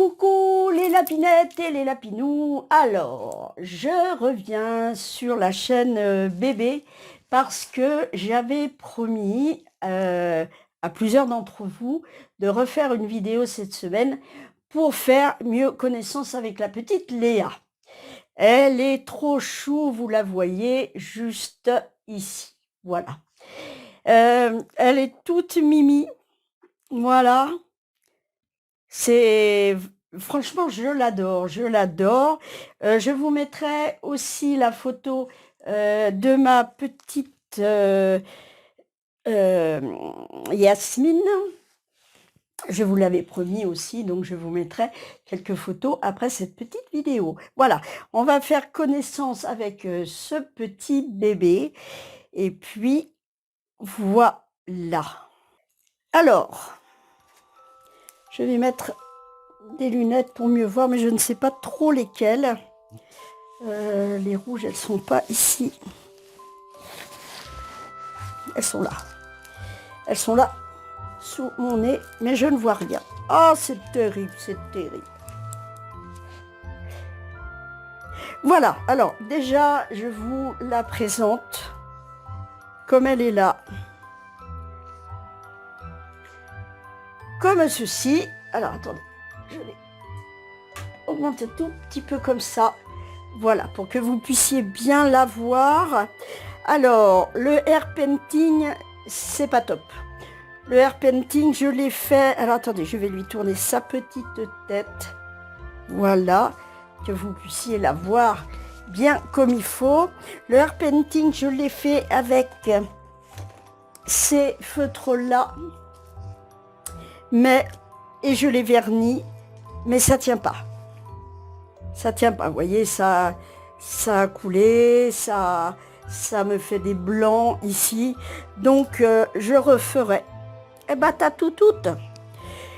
Coucou les lapinettes et les lapinous. Alors, je reviens sur la chaîne bébé parce que j'avais promis à plusieurs d'entre vous de refaire une vidéo cette semaine pour faire mieux connaissance avec la petite Léa. Elle est trop chou, vous la voyez juste ici. Voilà. Elle est toute mimi. Voilà. C'est franchement, je l'adore, je l'adore. Je vous mettrai aussi la photo de ma petite Yasmine. Je vous l'avais promis aussi, donc je vous mettrai quelques photos après cette petite vidéo. Voilà, on va faire connaissance avec ce petit bébé. Et puis, voilà. Alors, je vais mettre des lunettes pour mieux voir, mais je ne sais pas trop lesquelles. Les rouges, elles sont pas ici. Elles sont là. Elles sont là, sous mon nez, mais je ne vois rien. Oh, c'est terrible, c'est terrible. Voilà, alors déjà, je vous la présente comme elle est là. Comme ceci. Alors, attendez, je vais augmenter tout petit peu comme ça. Voilà, pour que vous puissiez bien la voir. Alors, le hair painting, c'est pas top. Le hair painting, je l'ai fait... Alors, attendez, je vais lui tourner sa petite tête. Voilà, que vous puissiez la voir bien comme il faut. Le hair painting, je l'ai fait avec ces feutres-là. Et je l'ai verni, mais ça tient pas. Ça tient pas, vous voyez, ça a coulé, ça me fait des blancs ici. Donc, je referai. Eh ben, t'as toutes.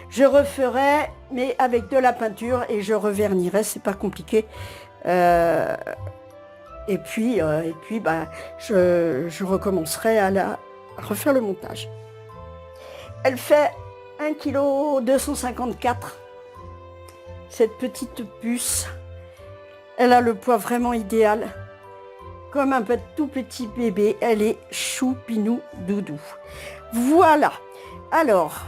Je referai, mais avec de la peinture et je revernirai, c'est pas compliqué. Et puis, bah, je recommencerai à refaire le montage. Elle fait 1,254 kg, cette petite puce. Elle a le poids vraiment idéal. Comme un tout petit bébé, elle est choupinou doudou. Voilà. Alors,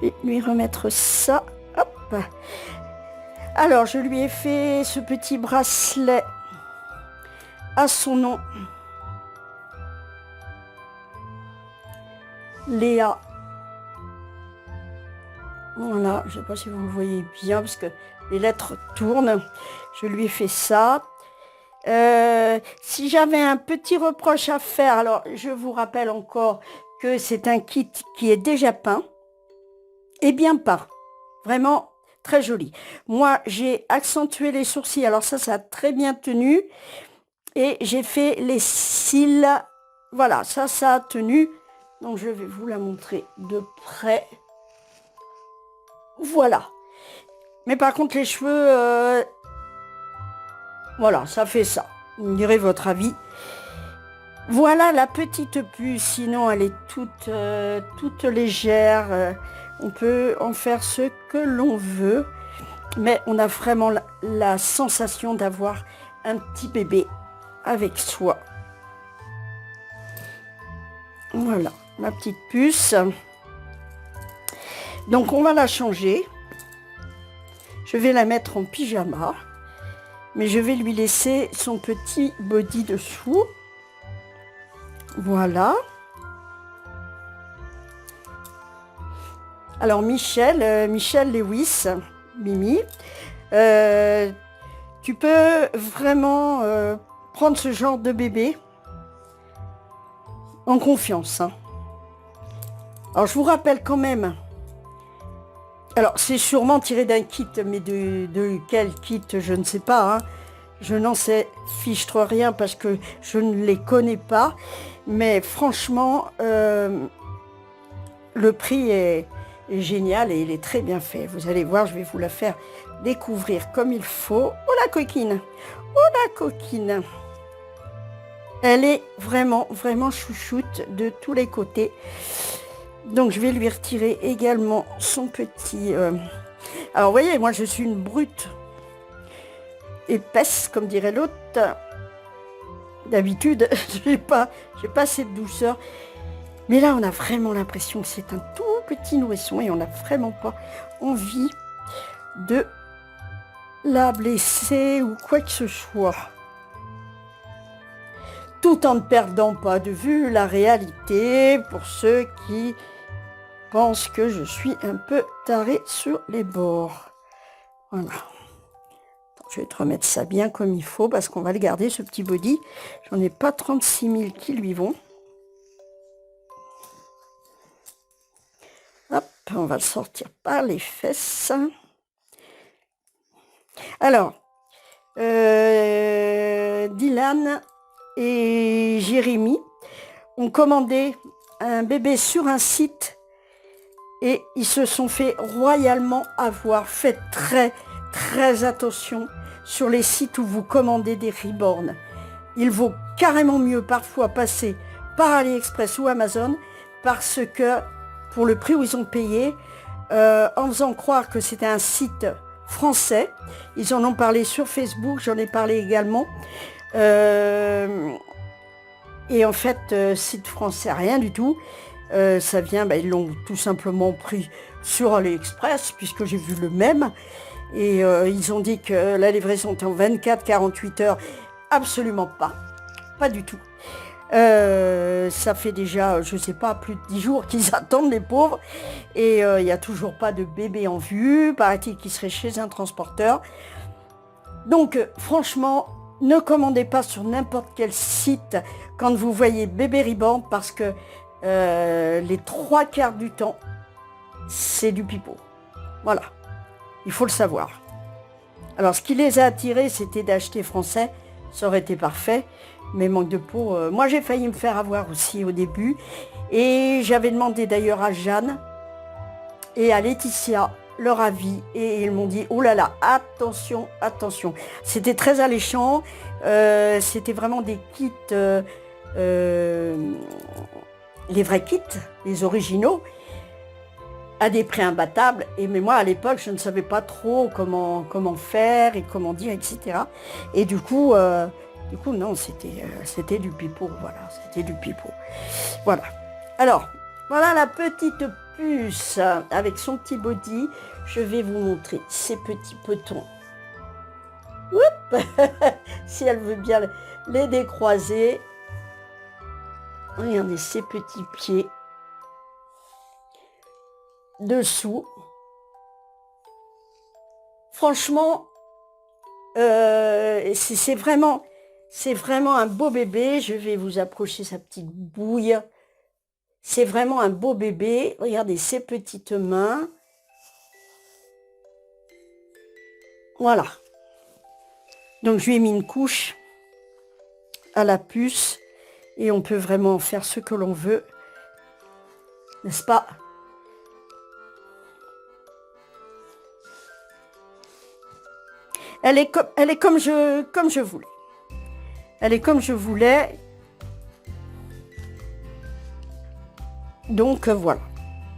je vais lui remettre ça. Hop. Alors, je lui ai fait ce petit bracelet à son nom. Léa. Voilà, je ne sais pas si vous le voyez bien parce que les lettres tournent. Je lui ai fait ça. Si j'avais un petit reproche à faire, alors je vous rappelle encore que c'est un kit qui est déjà peint et bien peint. Vraiment très joli. Moi, j'ai accentué les sourcils. Alors ça a très bien tenu. Et j'ai fait les cils. Voilà, ça a tenu. Donc je vais vous la montrer de près. Voilà. Mais par contre, les cheveux, voilà, ça fait ça. Vous me direz votre avis. Voilà la petite puce. Sinon, elle est toute légère. On peut en faire ce que l'on veut. Mais on a vraiment la sensation d'avoir un petit bébé avec soi. Voilà, ma petite puce. Donc, on va la changer. Je vais la mettre en pyjama. Mais je vais lui laisser son petit body dessous. Voilà. Alors, Michel Lewis, Mimi, tu peux vraiment prendre ce genre de bébé en confiance. Hein. Alors, je vous rappelle quand même. Alors, c'est sûrement tiré d'un kit, mais de quel kit, je ne sais pas. Hein. Je n'en sais fiche rien parce que je ne les connais pas. Mais franchement, le prix est génial et il est très bien fait. Vous allez voir, je vais vous la faire découvrir comme il faut. Oh la coquine! Oh la coquine! Elle est vraiment, vraiment chouchoute de tous les côtés. Donc je vais lui retirer également son petit... Alors vous voyez, moi je suis une brute épaisse, comme dirait l'autre. D'habitude, j'ai pas cette douceur. Mais là, on a vraiment l'impression que c'est un tout petit nourrisson et on n'a vraiment pas envie de la blesser ou quoi que ce soit. Tout en ne perdant pas de vue la réalité pour ceux qui pensent que je suis un peu tarée sur les bords. Voilà. Je vais te remettre ça bien comme il faut parce qu'on va le garder, ce petit body. J'en ai pas 36 000 qui lui vont. Hop, on va le sortir par les fesses. Alors, Dylan et Jérémy ont commandé un bébé sur un site et ils se sont fait royalement avoir. Faites très attention sur les sites où vous commandez des reborn. Il vaut carrément mieux parfois passer par AliExpress ou Amazon parce que pour le prix où ils ont payé, en faisant croire que c'était un site français, ils en ont parlé sur Facebook, j'en ai parlé également, et en fait, site français, rien du tout. Ça vient, ils l'ont tout simplement pris sur AliExpress, puisque j'ai vu le même. Et ils ont dit que la livraison était en 24-48 heures. Absolument pas. Pas du tout. Ça fait déjà, je sais pas, plus de 10 jours qu'ils attendent, les pauvres. Et il n'y a toujours pas de bébé en vue. Paraît-il qu'il serait chez un transporteur. Donc, franchement, ne commandez pas sur n'importe quel site quand vous voyez bébé reborn parce que les 3/4 du temps, c'est du pipeau. Voilà, il faut le savoir. Alors, ce qui les a attirés, c'était d'acheter français. Ça aurait été parfait, mais manque de peau. Moi, j'ai failli me faire avoir aussi au début. Et j'avais demandé d'ailleurs à Jeanne et à Laetitia leur avis. Et ils m'ont dit, oh là là, attention, attention. C'était très alléchant. C'était vraiment des kits... les vrais kits, les originaux, à des prix imbattables. Et mais moi, à l'époque, je ne savais pas trop comment faire et comment dire, etc. Et du coup, non, c'était du pipeau. Voilà, c'était du pipeau. Voilà. Alors, voilà la petite puce avec son petit body. Je vais vous montrer ses petits petons. Oups si elle veut bien les décroiser. Regardez ses petits pieds dessous. Franchement, c'est vraiment un beau bébé. Je vais vous approcher sa petite bouille. C'est vraiment un beau bébé. Regardez ses petites mains. Voilà. Donc je lui ai mis une couche à la puce. Et on peut vraiment faire ce que l'on veut, n'est-ce pas? Elle est comme je voulais. Elle est comme je voulais. Donc voilà,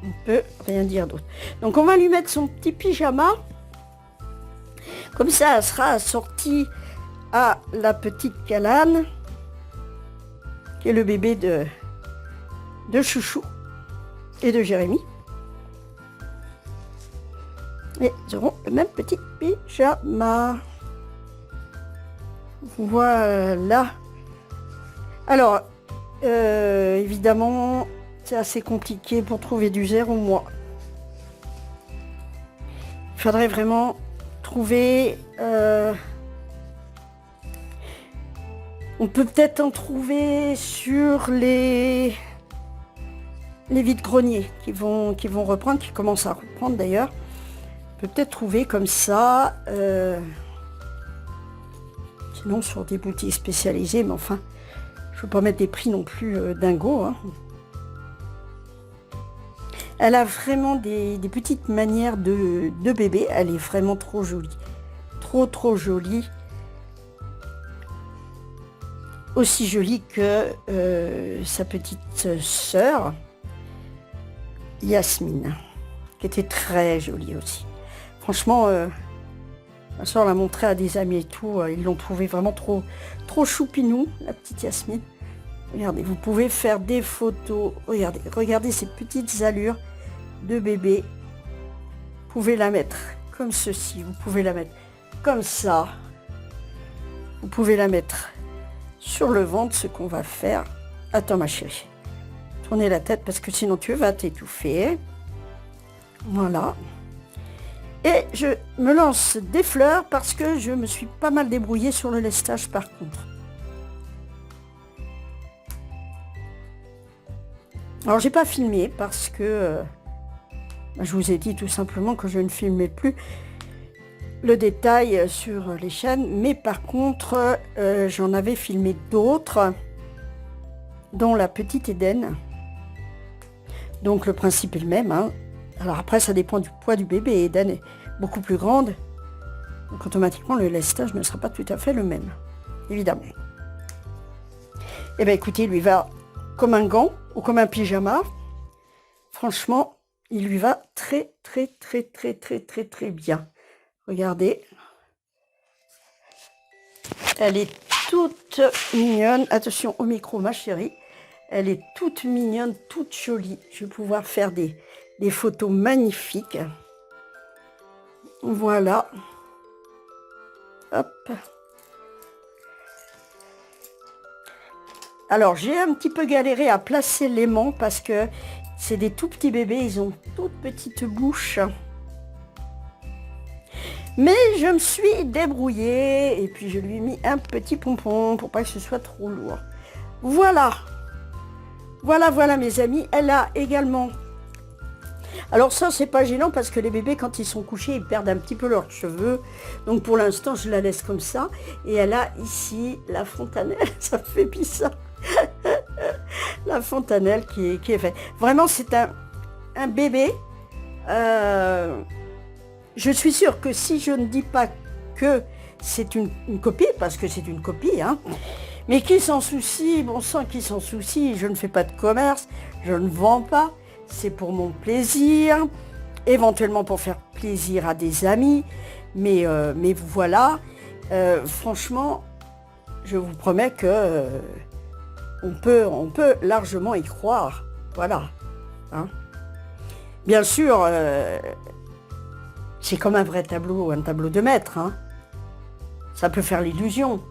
on peut rien dire d'autre. Donc on va lui mettre son petit pyjama. Comme ça, elle sera assortie à la petite Calane, qui est le bébé de Chouchou et de Jérémy. Et ils auront le même petit pyjama. Voilà. Alors, évidemment, c'est assez compliqué pour trouver du 0 mois. Il faudrait vraiment trouver... on peut peut-être en trouver sur les vides-greniers qui vont reprendre, qui commencent à reprendre d'ailleurs. On peut peut-être trouver comme ça, sinon sur des boutiques spécialisées, mais enfin, je ne veux pas mettre des prix non plus dingos. Hein. Elle a vraiment des petites manières de bébé, elle est vraiment trop jolie. Trop jolie. Aussi jolie que sa petite sœur, Yasmine, qui était très jolie aussi. Franchement, ma soeur l'a montré à des amis et tout, ils l'ont trouvé vraiment trop choupinou, la petite Yasmine. Regardez, vous pouvez faire des photos, regardez ces petites allures de bébé. Vous pouvez la mettre comme ceci, vous pouvez la mettre comme ça. Vous pouvez la mettre sur le ventre, ce qu'on va faire. Attends ma chérie, tournez la tête parce que sinon tu vas t'étouffer. Voilà. Et je me lance des fleurs parce que je me suis pas mal débrouillée sur le lestage par contre. Alors j'ai pas filmé parce que je vous ai dit tout simplement que je ne filmais plus le détail sur les chaînes, mais par contre j'en avais filmé d'autres, dont la petite Eden. Donc le principe est le même, hein. Alors après ça dépend du poids du bébé, Eden est beaucoup plus grande, donc automatiquement le lestage ne sera pas tout à fait le même, évidemment. Et bien écoutez, il lui va comme un gant ou comme un pyjama. Franchement, il lui va très bien. Regardez. Elle est toute mignonne. Attention au micro, ma chérie. Elle est toute mignonne, toute jolie. Je vais pouvoir faire des photos magnifiques. Voilà. Hop. Alors, j'ai un petit peu galéré à placer l'aimant parce que c'est des tout petits bébés. Ils ont toute petite bouche. Mais je me suis débrouillée et puis je lui ai mis un petit pompon pour pas que ce soit trop lourd. Voilà. Voilà mes amis. Elle a également... Alors ça, c'est pas gênant parce que les bébés, quand ils sont couchés, ils perdent un petit peu leurs cheveux. Donc pour l'instant, je la laisse comme ça. Et elle a ici la fontanelle. Ça me fait bizarre. La fontanelle qui est faite. Vraiment, c'est un bébé. Je suis sûre que si je ne dis pas que c'est une copie, parce que c'est une copie, hein, mais qui s'en soucie, bon sang, qui s'en soucie, je ne fais pas de commerce, je ne vends pas, c'est pour mon plaisir, éventuellement pour faire plaisir à des amis, mais voilà, franchement, je vous promets que on peut largement y croire, voilà. Hein. Bien sûr, c'est comme un vrai tableau, un tableau de maître. Hein. Ça peut faire l'illusion.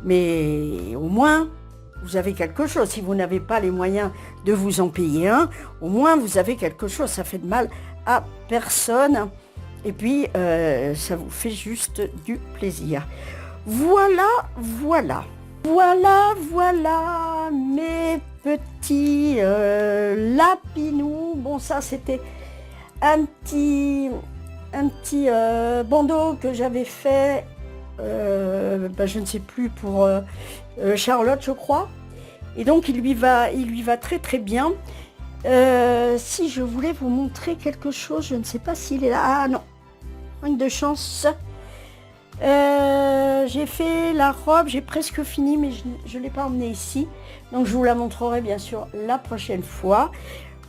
Mais au moins, vous avez quelque chose. Si vous n'avez pas les moyens de vous en payer un, au moins vous avez quelque chose. Ça fait de mal à personne. Et puis, ça vous fait juste du plaisir. Voilà mes petits lapinous. Bon, ça, c'était un petit bandeau que j'avais fait, je ne sais plus, pour Charlotte, je crois. Et donc, il lui va très bien. Si je voulais vous montrer quelque chose, je ne sais pas s'il est là. Ah non, manque de chance. J'ai fait la robe, j'ai presque fini, mais je ne l'ai pas emmenée ici. Donc, je vous la montrerai bien sûr la prochaine fois.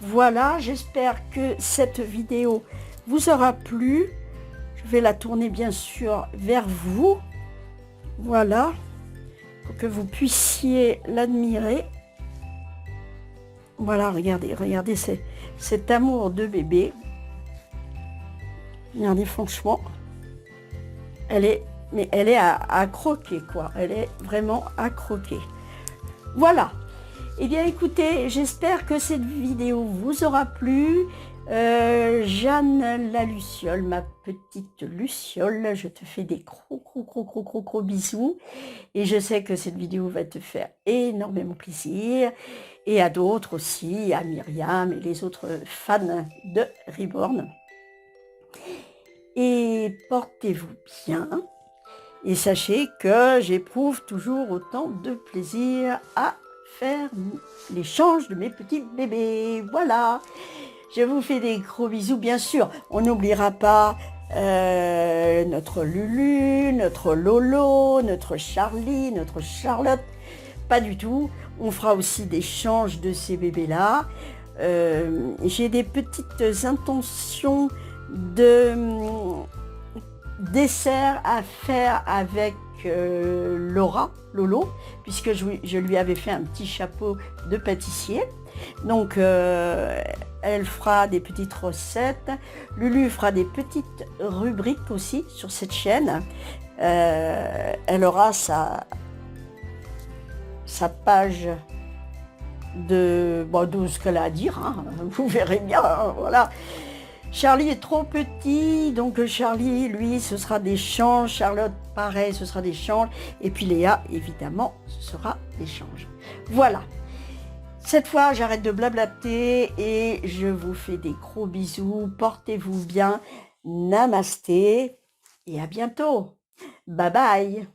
Voilà, j'espère que cette vidéo vous aura plu. Je vais la tourner bien sûr vers vous. Voilà, pour que vous puissiez l'admirer. Voilà, regardez cet amour de bébé. Regardez, franchement, elle est à croquer, quoi. Elle est vraiment à croquer. Voilà. Eh bien écoutez, j'espère que cette vidéo vous aura plu. Jeanne la Luciole, ma petite Luciole, je te fais des gros bisous. Et je sais que cette vidéo va te faire énormément plaisir. Et à d'autres aussi, à Myriam et les autres fans de Reborn. Et portez-vous bien. Et sachez que j'éprouve toujours autant de plaisir à faire l'échange de mes petits bébés. Voilà, je vous fais des gros bisous. Bien sûr, on n'oubliera pas notre Lulu, notre Lolo, notre Charlie, notre Charlotte. Pas du tout. On fera aussi des échanges de ces bébés-là. J'ai des petites intentions de dessert à faire avec Lolo, puisque je lui avais fait un petit chapeau de pâtissier. Donc elle fera des petites recettes. Lulu fera des petites rubriques aussi sur cette chaîne. Elle aura sa page de ce qu'elle a à dire, hein. Vous verrez bien, hein, voilà. Charlie est trop petit, donc Charlie, lui, ce sera des changes. Charlotte, pareil, ce sera des changes. Et puis Léa, évidemment, ce sera des changes. Voilà. Cette fois, j'arrête de blablater et je vous fais des gros bisous. Portez-vous bien. Namasté et à bientôt. Bye bye.